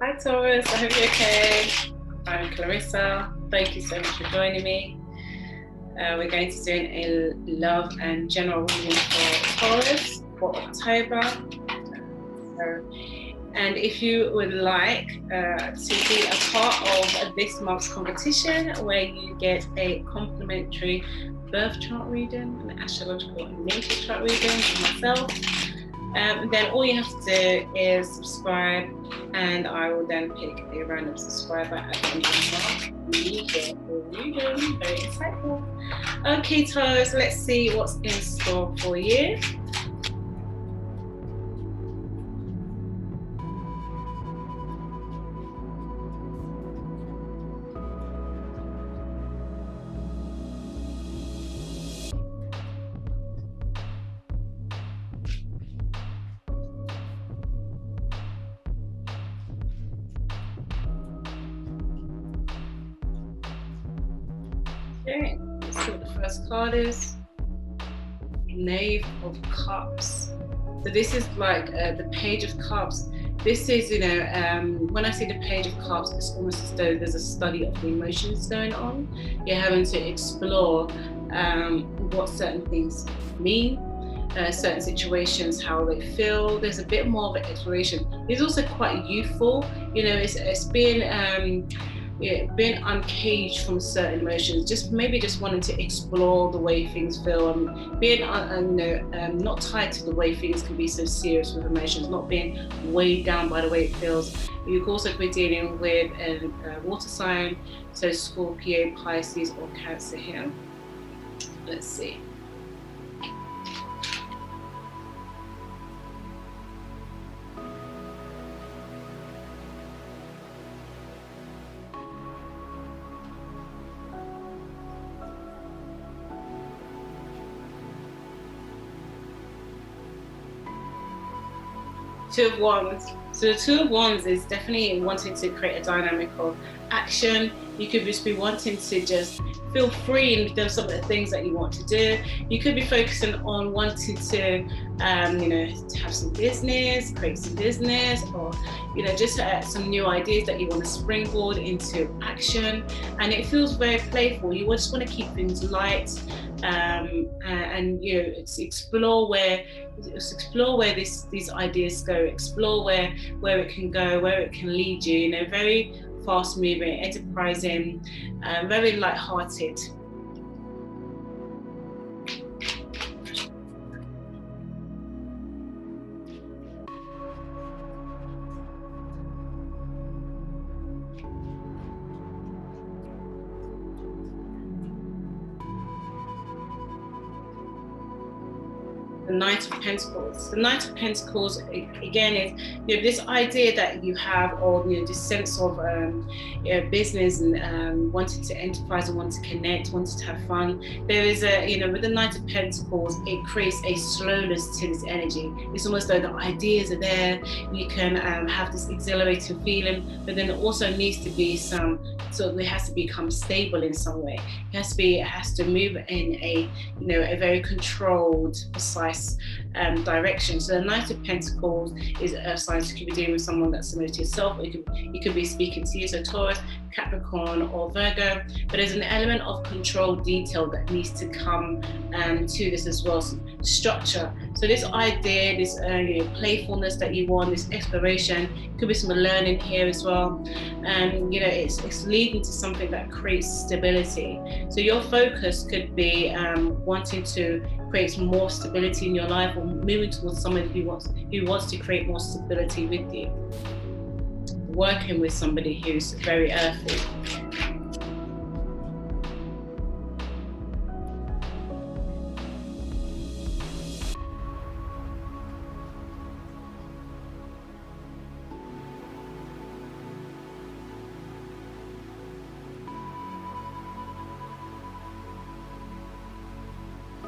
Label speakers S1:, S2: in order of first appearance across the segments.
S1: Hi Taurus, I hope you're okay. I'm Clarissa. Thank you so much for joining me. We're going to do a love and general reading for Taurus for October. And if you would like to be a part of this month's competition where you get a complimentary birth chart reading, an astrological and natal chart reading for myself, then all you have to do is subscribe, and I will then pick a random subscriber at the end of the month. Very insightful. Okay, Taurus, let's see what's in store for you. Okay, let's see what the first card is. Knave of Cups. So this is like the Page of Cups. This is, when I say the Page of Cups, it's almost as though there's a study of the emotions going on. You're having to explore what certain things mean, certain situations, how they feel. There's a bit more of an exploration. It's also quite youthful. It's being uncaged from certain emotions, just wanting to explore the way things feel, being not tied to the way things can be so serious with emotions, not being weighed down by the way it feels. You could also be dealing with a water sign, so Scorpio, Pisces, or Cancer here. Let's see. Two of Wands. So the Two of Wands is definitely wanting to create a dynamic of action. You could just be wanting to just feel free and do some of the things that you want to do. You could be focusing on wanting to, to have some business, create some business, or just some new ideas that you want to springboard into action. And it feels very playful. You just want to keep things light, and explore where these ideas go. Explore where it can go, where it can lead you. Very fast moving, enterprising, very light-hearted. The Knight of Pentacles. The Knight of Pentacles, again, is this idea that you have, or this sense of business and wanting to enterprise and wanting to connect, wanting to have fun. There is with the Knight of Pentacles, it creates a slowness to this energy. It's almost though the ideas are there. You can have this exhilarating feeling, but then it also needs to be it has to become stable in some way. It has to move in a very controlled, precise direction. So the Knight of Pentacles is a sign you could be dealing with someone that's similar to yourself, or you could be speaking to you, so Taurus, Capricorn, or Virgo. But there's an element of control, detail that needs to come to this as well. Some structure. So this idea, this playfulness that you want, this exploration, could be some learning here as well. And it's leading to something that creates stability. So your focus could be wanting to create more stability in your life, or moving towards someone who wants to create more stability with you. Working with somebody who's very earthy.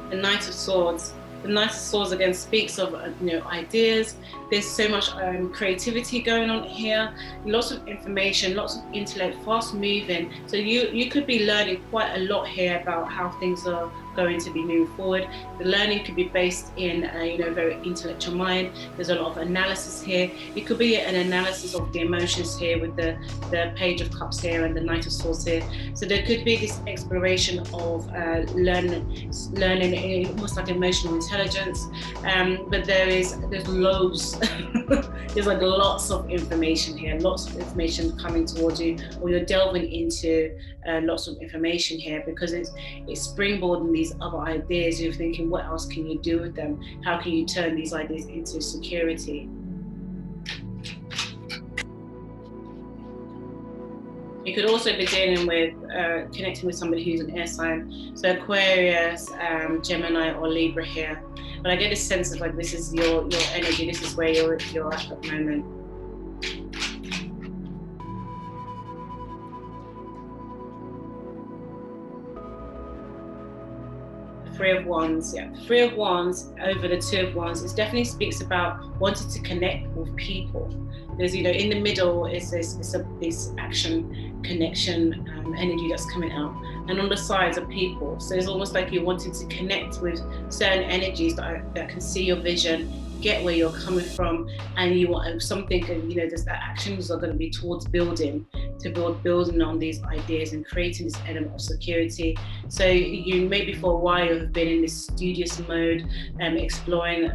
S1: The Knight of Swords. The Knight of Swords again speaks of ideas. There's so much creativity going on here, lots of information, lots of intellect, fast moving. So you could be learning quite a lot here about how things are going to be moving forward. The learning could be based in a very intellectual mind. There's a lot of analysis here. It could be an analysis of the emotions here with the Page of Cups here and the Knight of Swords here. So there could be this exploration of learning almost like emotional intelligence, but there's loads there's like lots of information here, lots of information coming towards you, or you're delving into lots of information here, because it's springboarding these other ideas. You're thinking, what else can you do with them? How can you turn these ideas into security? You could also be dealing with connecting with somebody who's an air sign, so Aquarius, Gemini, or Libra here. But I get a sense of like this is your energy. This is where you're at the moment. Three of Wands, yeah. Three of Wands over the Two of Wands. It definitely speaks about wanting to connect with people. There's, in the middle is this action, connection, energy that's coming out, and on the sides are people. So it's almost like you're wanting to connect with certain energies that can see your vision, get where you're coming from, and you want something. There's that actions are going to be towards building on these ideas and creating this element of security. So you maybe for a while have been in this studious mode, exploring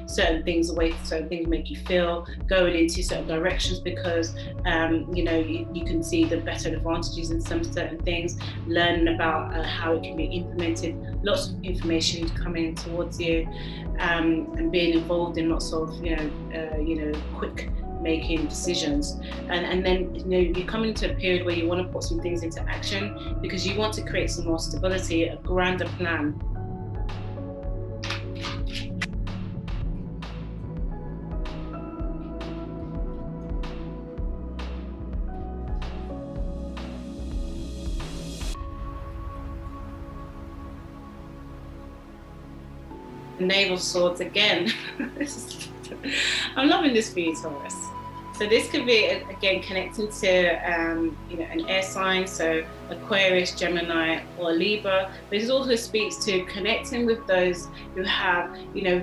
S1: certain things, the way certain things make you feel, going into certain directions because you can see the better advantages in some certain things, learning about how it can be implemented, lots of information coming towards you, and being involved in lots of quick making decisions, and then you come into a period where you want to put some things into action because you want to create some more stability, a grander plan. The Knave of Swords again. I'm loving this for you, Taurus. So this could be, again, connecting to an air sign, so Aquarius, Gemini, or Libra. But this also speaks to connecting with those who have,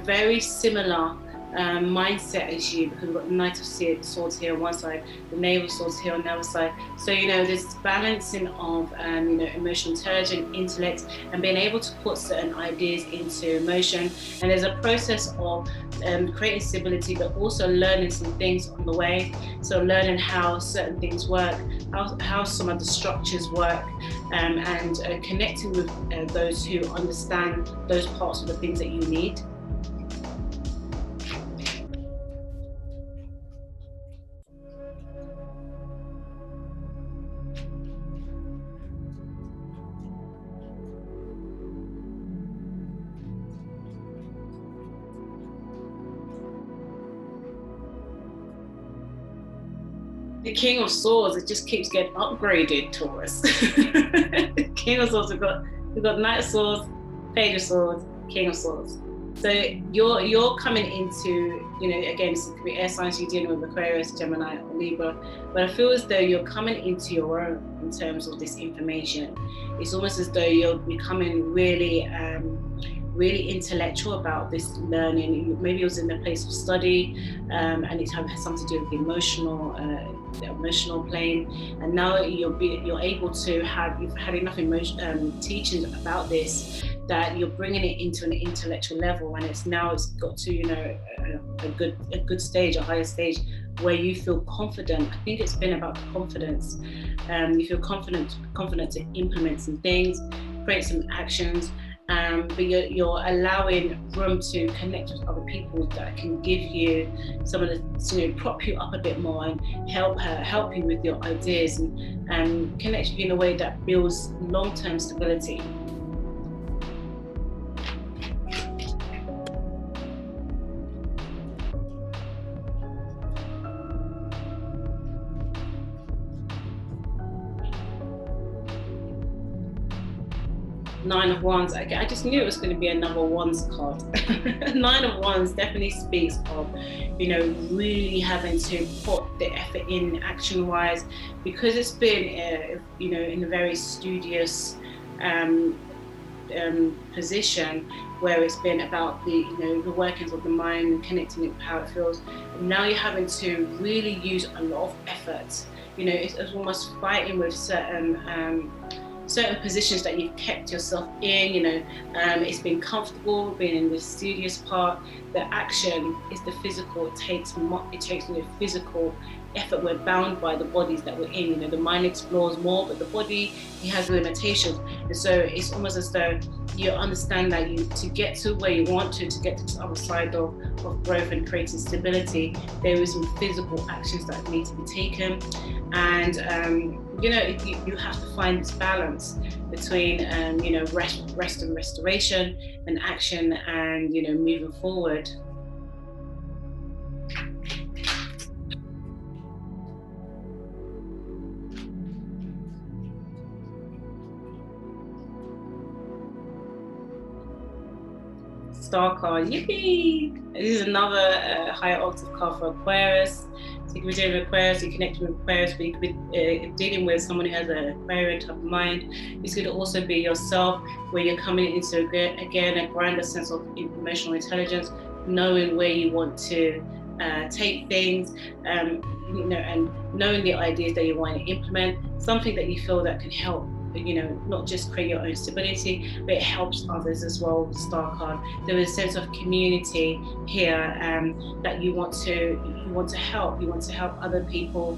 S1: very similar mindset as you, because we've got the Knight of Swords here on one side, the Knave of Swords here on the other side. So this balancing of emotional intelligence, intellect, and being able to put certain ideas into motion. And there's a process of creating stability, but also learning some things on the way. So learning how certain things work, how some of the structures work, and connecting with those who understand those parts of the things that you need. The King of Swords, it just keeps getting upgraded, Taurus. The King of Swords, we've got Knight of Swords, Page of Swords, King of Swords. So you're coming into, again, this could be air signs, you're dealing with Aquarius, Gemini, or Libra, but I feel as though you're coming into your own in terms of this information. It's almost as though you're becoming really intellectual about this learning. Maybe it was in a place of study, and it has something to do with the emotional plane, and now you're able to you've had enough teachings about this that you're bringing it into an intellectual level, and it's got to a good stage, a higher stage where you feel confident. I think it's been about the confidence. You feel confident to implement some things, create some actions. But you're allowing room to connect with other people that can give you some of the, prop you up a bit more and help you with your ideas and connect you in a way that builds long-term stability. Nine of Wands. I just knew it was going to be another Wands card. Nine of Wands definitely speaks of, really having to put the effort in action-wise, because it's been, in a very studious position where it's been about the workings of the mind and connecting it with how it feels. And now you're having to really use a lot of effort. It's almost fighting with certain positions that you've kept yourself in. It's been comfortable being in the studious part. The action is the physical. It takes physical effort. We're bound by the bodies that we're in. The mind explores more, but the body, it has limitations. And so it's almost as though you understand that to get to where you want to get to the other side of growth and creating stability, there is some physical actions that need to be taken. And you have to find this balance between rest and restoration, and action and moving forward. Star card, yippee! This is another higher octave card for Aquarius. So you could be dealing with Aquarius, you're connecting with Aquarius, but you could be dealing with someone who has an Aquarian type of mind. This could also be yourself, where you're coming into again a grander sense of emotional intelligence, knowing where you want to take things, and knowing the ideas that you want to implement, something that you feel that can help. Not just create your own stability, but it helps others as well. With the Star card, there is a sense of community here, that you want to help. You want to help other people.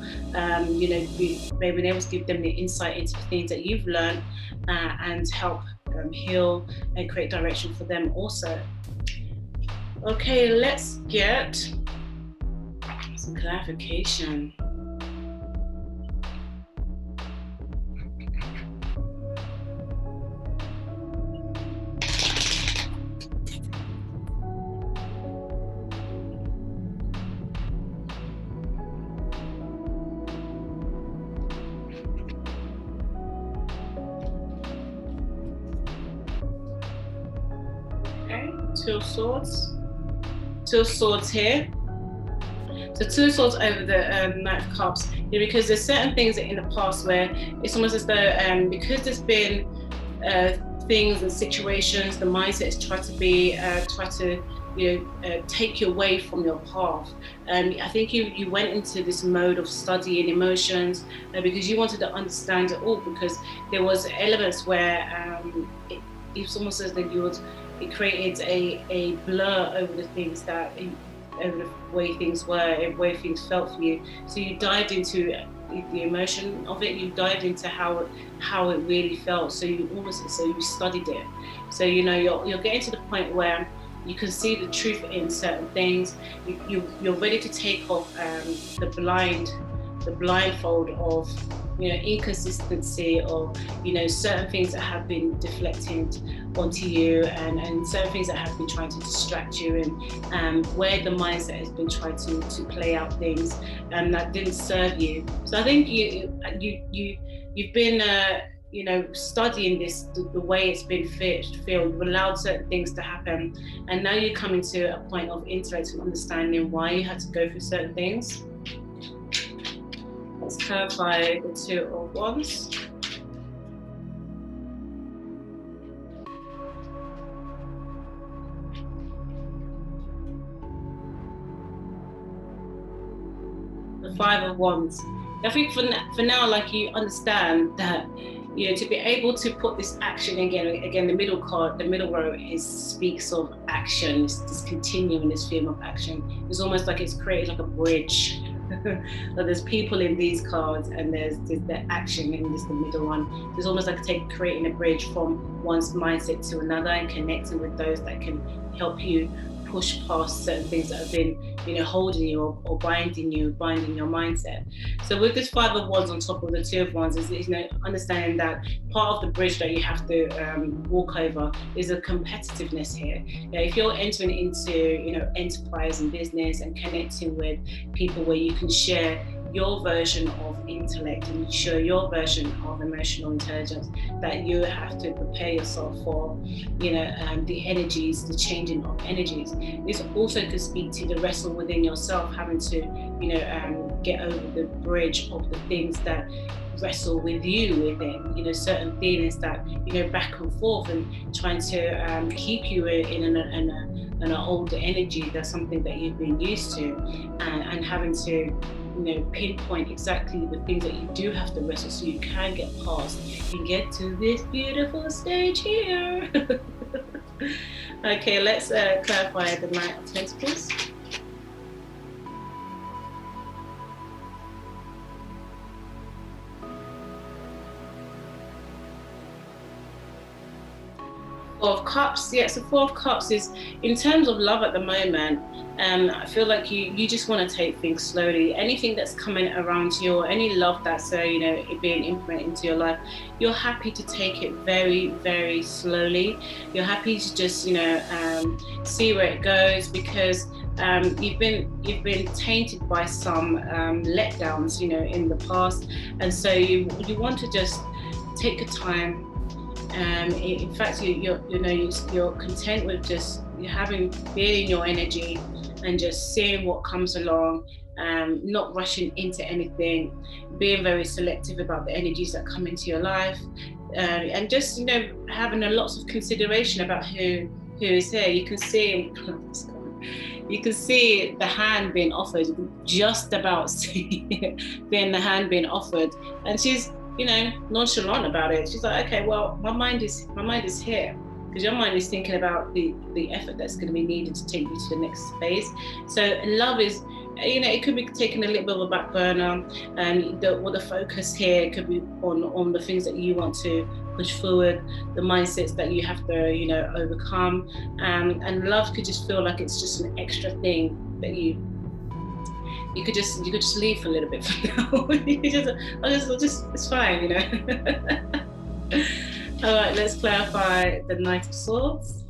S1: You've been able to give them the insight into the things that you've learned, and help heal and create direction for them also. Okay, let's get some clarification. Two of Swords here. So Two of Swords over the Knight of Cups. Because there's certain things in the past where it's almost as though because there's been things and situations, the mindset is try to take you away from your path. I think you went into this mode of studying emotions because you wanted to understand it all, because there was elements where it's almost as though it created a blur over the things over the way things were, the way things felt for you. So you dived into the emotion of it. You dived into how it really felt. So you studied it. So you're getting to the point where you can see the truth in certain things. You're ready to take off the blindfold of inconsistency, or certain things that have been deflected onto you, and certain things that have been trying to distract you, and where the mindset has been trying to play out things that didn't serve you. So I think you've been studying this, the way it's been filled. You've allowed certain things to happen, and now you're coming to a point of intellect and understanding why you had to go through certain things. Let's clarify the Two of Wands. The Five of Wands. I think for now, like, you understand that to be able to put this action again, the middle card, the middle row speaks of action. It's this continuing this theme of action. It's almost like it's created like a bridge. So there's people in these cards, and there's the action in the middle one. It's almost like creating a bridge from one's mindset to another, and connecting with those that can help you push past certain things that have been holding you or binding your mindset. So with this Five of Wands on top of the Two of Wands, is understanding that part of the bridge that you have to walk over is a competitiveness here. If you're entering into enterprise and business and connecting with people where you can share your version of intellect and show your version of emotional intelligence, that you have to prepare yourself for, the energies, the changing of energies. This also could speak to the wrestle within yourself, having to, get over the bridge of the things that wrestle with you within, certain feelings that, back and forth and trying to keep you in an older energy. That's something that you've been used to, and having to, pinpoint exactly the things that you do have to wrestle so you can get past and get to this beautiful stage here. Okay, let's clarify the Knight of Pentacles. Four of Cups. Yeah, so Four of Cups is, in terms of love at the moment, I feel like you just want to take things slowly. Anything that's coming around you, or any love that's being implemented into your life, you're happy to take it very, very slowly. You're happy to just see where it goes, because you've been tainted by some letdowns in the past, and so you want to just take your time. In fact, you're content with just being in your energy and just seeing what comes along, not rushing into anything, being very selective about the energies that come into your life, and just having a lots of consideration about who is here. You can see the hand being offered, just about being the hand being offered, and she's nonchalant about it. She's like, okay, well, my mind is here, because your mind is thinking about the effort that's going to be needed to take you to the next phase. So love is, it could be taking a little bit of a back burner, and the focus here could be on the things that you want to push forward, the mindsets that you have to overcome, and love could just feel like it's just an extra thing that you could just leave for a little bit for now. It's fine, All right, let's clarify the Knight of Swords.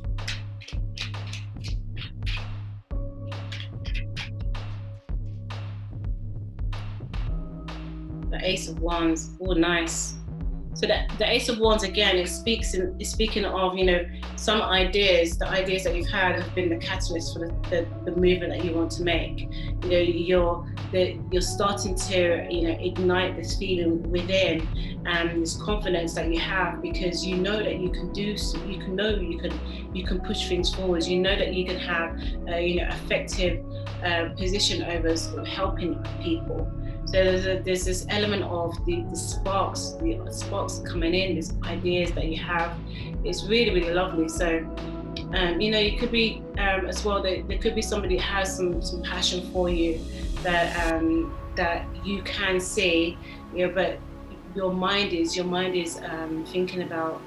S1: The Ace of Wands. Oh, nice. So the Ace of Wands, again, is speaking of, some ideas. The ideas that you've had have been the catalyst for the movement that you want to make. You're starting to, ignite this feeling within, and this confidence that you have, because you know that you can do. You can push things forward. You know that you can have, effective position over sort of helping people. So there's this element of the sparks coming in, these ideas that you have. It's really, really lovely. So, you could be as well. There could be somebody that has some passion for you that you can see, but your mind is thinking about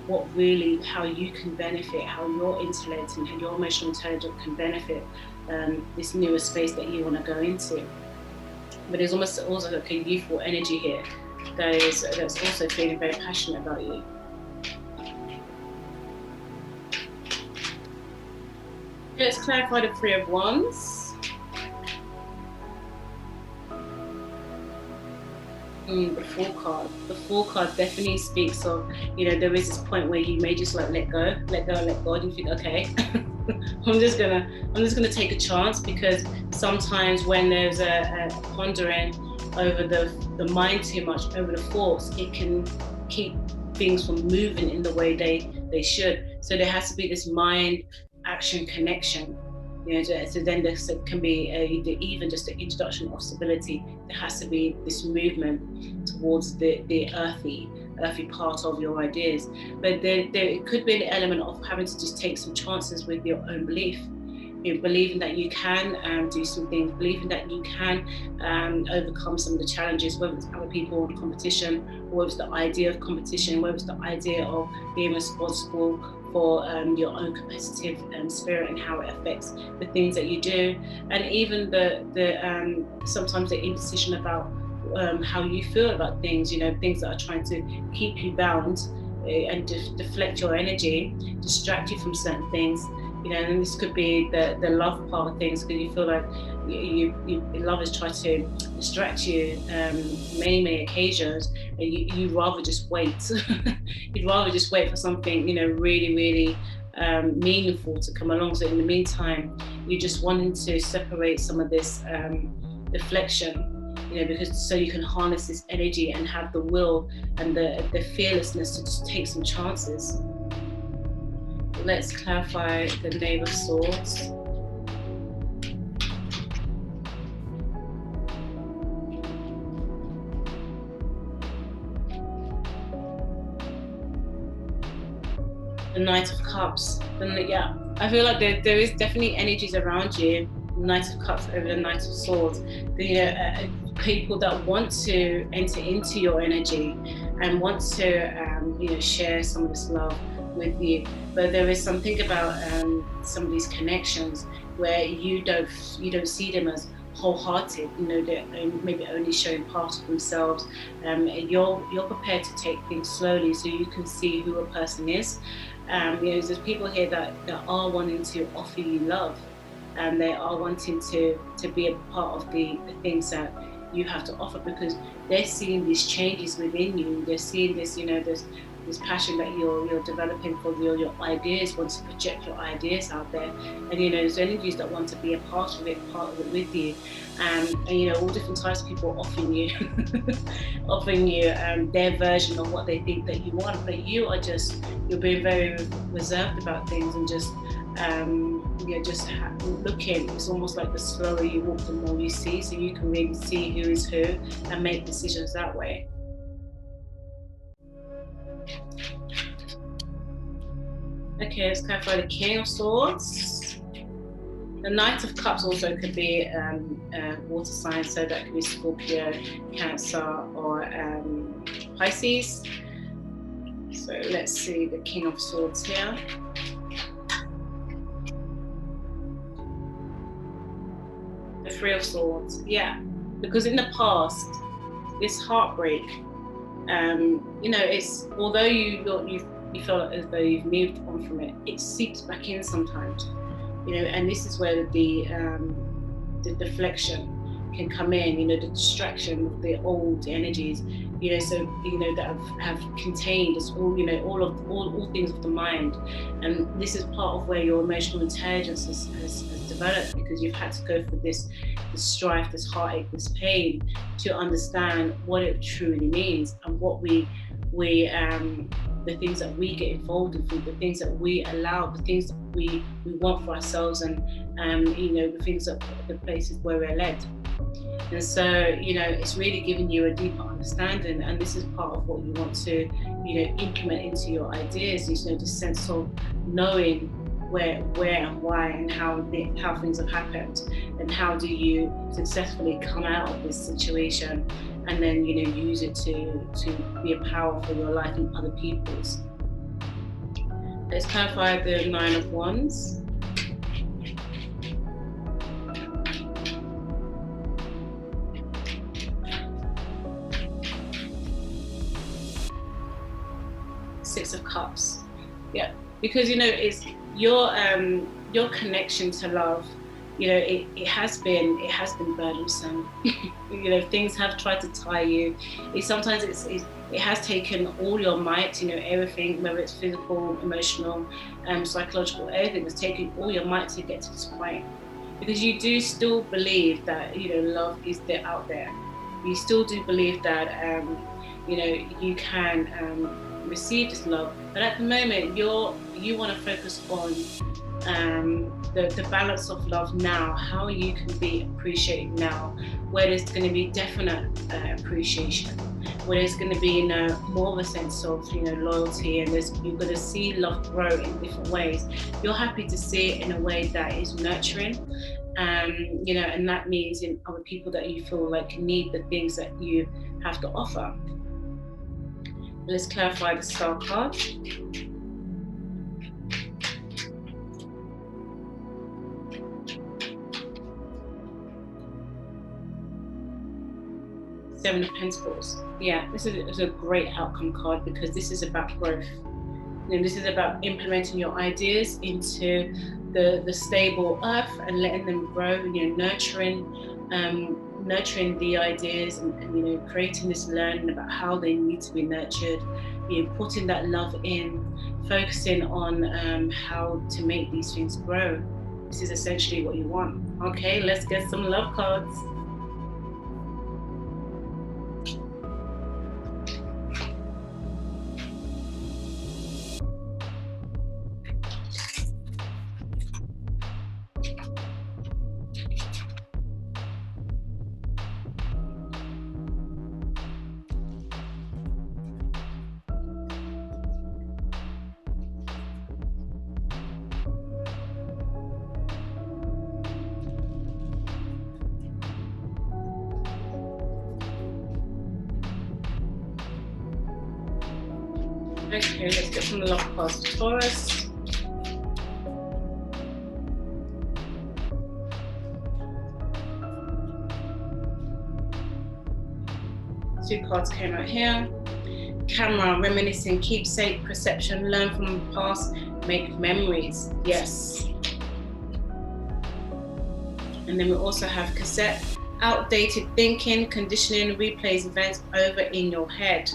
S1: how you can benefit, how your intellect and your emotional intelligence can benefit this newer space that you want to go into. But there's also like a youthful energy here that's also feeling very passionate about you. Let's clarify the Three of Wands. The Fool card. The Fool card definitely speaks of, there is this point where you may just like let go, and you think, okay, I'm just gonna take a chance, because sometimes when there's a pondering over the mind too much, over the thoughts, it can keep things from moving in the way they should. So there has to be this mind action connection. So then there can be even just the introduction of stability. There has to be this movement towards the earthy part of your ideas. But there could be an element of having to just take some chances with your own belief. Believing that you can do some things, believing that you can overcome some of the challenges, whether it's other people in competition, or whether it's the idea of competition, whether it's the idea of being responsible for your own competitive spirit and how it affects the things that you do, and even the sometimes the indecision about how you feel about things, things that are trying to keep you bound and deflect your energy, distract you from certain things. You know, and this could be the love part of things, because you feel like love is trying to distract you many occasions, and you rather just wait. You'd rather just wait for something, you know, really meaningful to come along. So in the meantime, you're just wanting to separate some of this deflection, you know, because so you can harness this energy and have the will and the fearlessness to just take some chances. Let's clarify the Knave of Swords. The Knight of Cups. Yeah, I feel like there is definitely energies around you. The Knight of Cups over the Knight of Swords. People that want to enter into your energy and want to, you know, share some of this love with you. But there is something about some of these connections where you don't see them as wholehearted. You know, they're maybe only showing part of themselves. And you're prepared to take things slowly so you can see who a person is. You know, there's people here that are wanting to offer you love, and they are wanting to be a part of the things that you have to offer, because they're seeing these changes within you. They're seeing this, you know, this passion that you're developing for your ideas, want to project your ideas out there. And you know, there's energies that want to be a part of it with you. And you know, all different types of people offering you their version of what they think that you want. But you're being very reserved about things, and just just looking. It's almost like the slower you walk, the more you see, so you can really see who is who and make decisions that way. Okay, let's clarify the King of Swords. The Knight of Cups also could be a water sign, so that could be Scorpio, Cancer, or Pisces. So let's see the King of Swords here. The Three of Swords, yeah, because in the past, this heartbreak, you know, it's, although you feel as though you've moved on from it, it seeps back in sometimes, you know, and this is where the deflection can come in, you know, the distraction of the old energies, you know, so, you know, that have contained us all, you know, all things of the mind. And this is part of where your emotional intelligence has developed, because you've had to go through this strife, this heartache, this pain, to understand what it truly means, and what the things that we get involved in, the things that we allow, the things that we want for ourselves, and you know, the places where we're led. And so, you know, it's really giving you a deeper understanding, and this is part of what you want to, you know, implement into your ideas. You know, the sense of knowing where and why, and how things have happened, and how do you successfully come out of this situation, and then, you know, use it to be a power for your life and other people's. Let's clarify the Nine of Wands. Six of Cups. Yeah, because, you know, it's your connection to love. You know, it has been burdensome. You know, things have tried to tie you. It has taken all your might. You know, everything, whether it's physical, emotional, psychological, everything has taken all your might to get to this point. Because you do still believe that, you know, love is there out there. You still do believe that, you know, you can receive this love. But at the moment, you want to focus on the balance of love now, how you can be appreciated now, where there's going to be definite appreciation, where there's going to be, you know, more of a sense of, you know, loyalty, and you're going to see love grow in different ways. You're happy to see it in a way that is nurturing, you know, and that means in other people that you feel like need the things that you have to offer. Let's clarify the Star card. Seven of Pentacles. Yeah, this is a great outcome card, because this is about growth. You know, this is about implementing your ideas into the stable earth and letting them grow, nurturing the ideas and creating this learning about how they need to be nurtured, putting that love in, focusing on how to make these things grow. This is essentially what you want. Okay, let's get some love cards. Okay, let's get some love cards for Taurus. Two cards came out here. Camera, reminiscing, keepsake, perception, learn from the past, make memories. Yes. And then we also have cassette, outdated thinking, conditioning, replays events over in your head.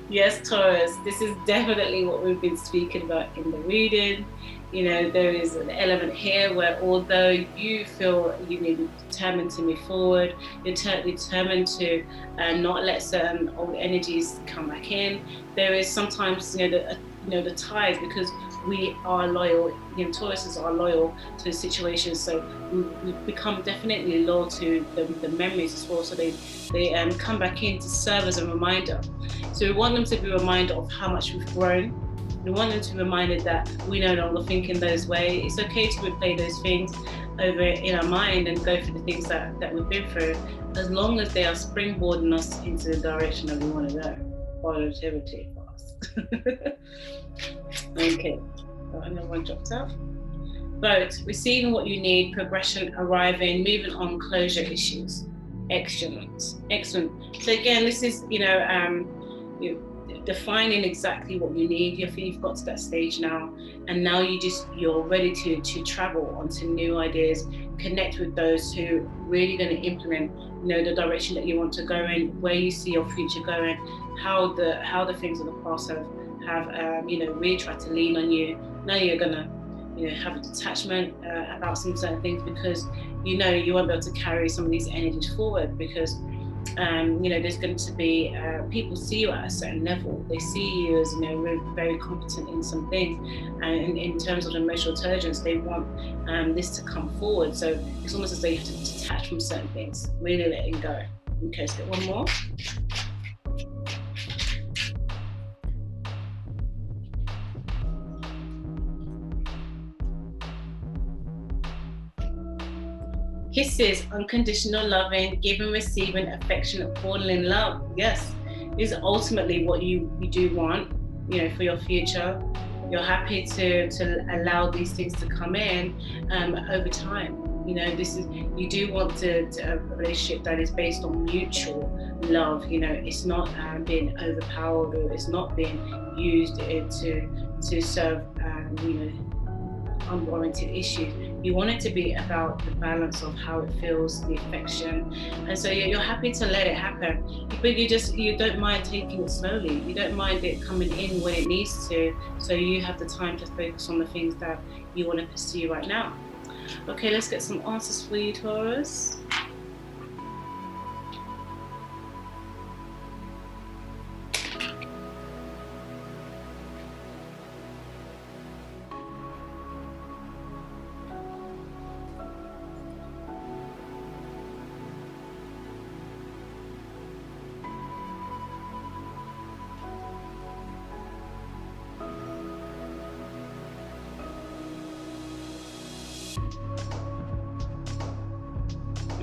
S1: Yes, Taurus, this is definitely what we've been speaking about in the reading. There is an element here where although you feel determined to move forward, you're determined to not let certain old energies come back in, there is sometimes the ties, because we are loyal, Tauruses are loyal to the situation, so we become definitely loyal to the memories as well, so they come back in to serve as a reminder. So we want them to be reminded of how much we've grown. We want them to be reminded that we no longer think in those ways. It's okay to replay those things over in our mind and go through the things that we've been through, as long as they are springboarding us into the direction that we want to go. Positivity for us. Okay, another one dropped out. Both, receiving what you need, progression, arriving, moving on, closure issues. Excellent, excellent. So again, this is, defining exactly what you need. You've got to that stage now, and now you're ready to travel onto new ideas, connect with those who are really going to implement, the direction that you want to go in, where you see your future going, how the things of the past have really tried to lean on you. Now you're gonna have a detachment about some certain things, because you won't be able to carry some of these energies forward, because there's going to be people see you at a certain level. They see you as very competent in some things, and in terms of emotional intelligence, they want this to come forward. So it's almost as though you have to detach from certain things, really letting go. Okay, let's get one more. Kisses, unconditional loving, giving, receiving, affection, falling in love. Yes, this is ultimately what you do want, for your future. You're happy to allow these things to come in over time. You do want a relationship that is based on mutual love. It's not being overpowered, or it's not being used to serve unwarranted issues. You want it to be about the balance of how it feels, the affection, and so you're happy to let it happen, but you don't mind taking it slowly. You don't mind it coming in when it needs to, so you have the time to focus on the things that you want to pursue right now. Okay, let's get some answers for you, Taurus.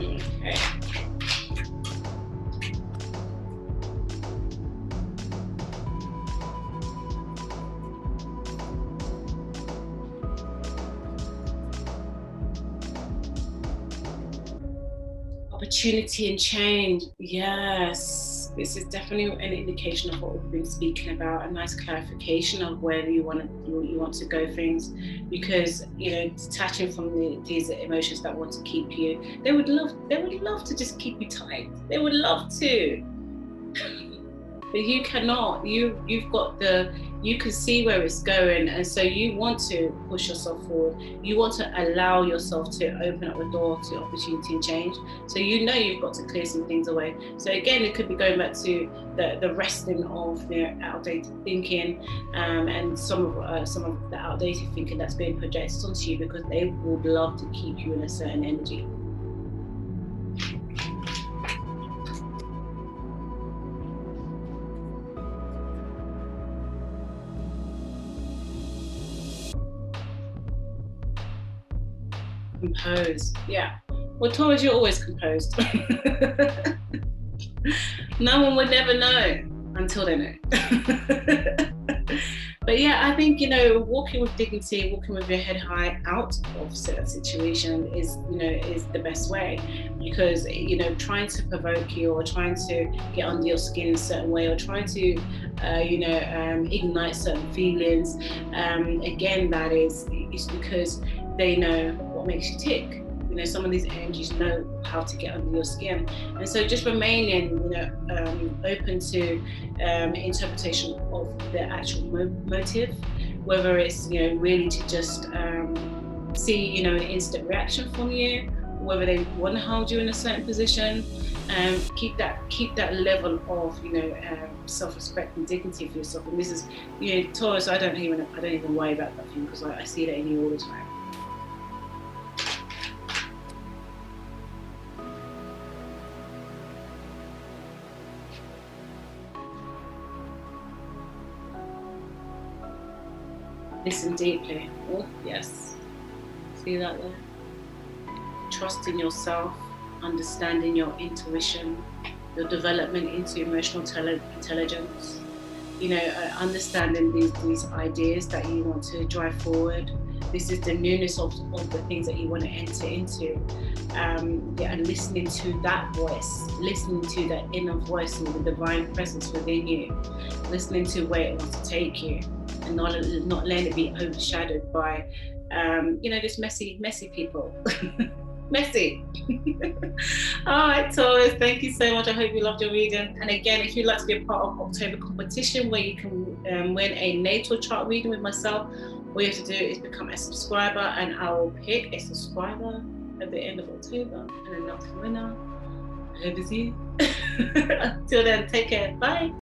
S1: Okay. Opportunity and change. Yes. this is definitely an indication of what we've been speaking about, a nice clarification of where you want to go things, because detaching from these emotions that want to keep you, they would love to just keep you tight. They would love to. But you cannot. You can see where it's going, and so you want to push yourself forward. You want to allow yourself to open up the door to opportunity and change. So you've got to clear some things away. So again, it could be going back to the resting of outdated thinking, and some of the outdated thinking that's being projected onto you, because they would love to keep you in a certain energy. Composed, yeah. Well, Taurus, you're always composed. No one would never know until they know. But yeah, I think walking with dignity, walking with your head high out of certain situation is the best way, because trying to provoke you, or trying to get under your skin in a certain way, or trying to ignite certain feelings, again, that is because they know what makes you tick. Some of these energies know how to get under your skin, and so just remaining open to interpretation of the actual motive, whether it's really to just see an instant reaction from you, whether they want to hold you in a certain position. Keep that level of self-respect and dignity for yourself. And this is Taurus, I don't even worry about that thing, because I see that in you all the time. Listen deeply. Oh, yes. See that there? Trust in yourself, understanding your intuition, your development into emotional intelligence. Understanding these ideas that you want to drive forward. This is the newness of the things that you want to enter into. And listening to that voice, listening to that inner voice and the divine presence within you, listening to where it wants to take you, and not letting it be overshadowed by this messy people. Messy. All right, Taurus, thank you so much. I hope you loved your reading. And again, if you'd like to be a part of October competition, where you can win a natal chart reading with myself, all you have to do is become a subscriber, and I will pick a subscriber at the end of October and announce the winner. I hope to see you. Until then, take care. Bye.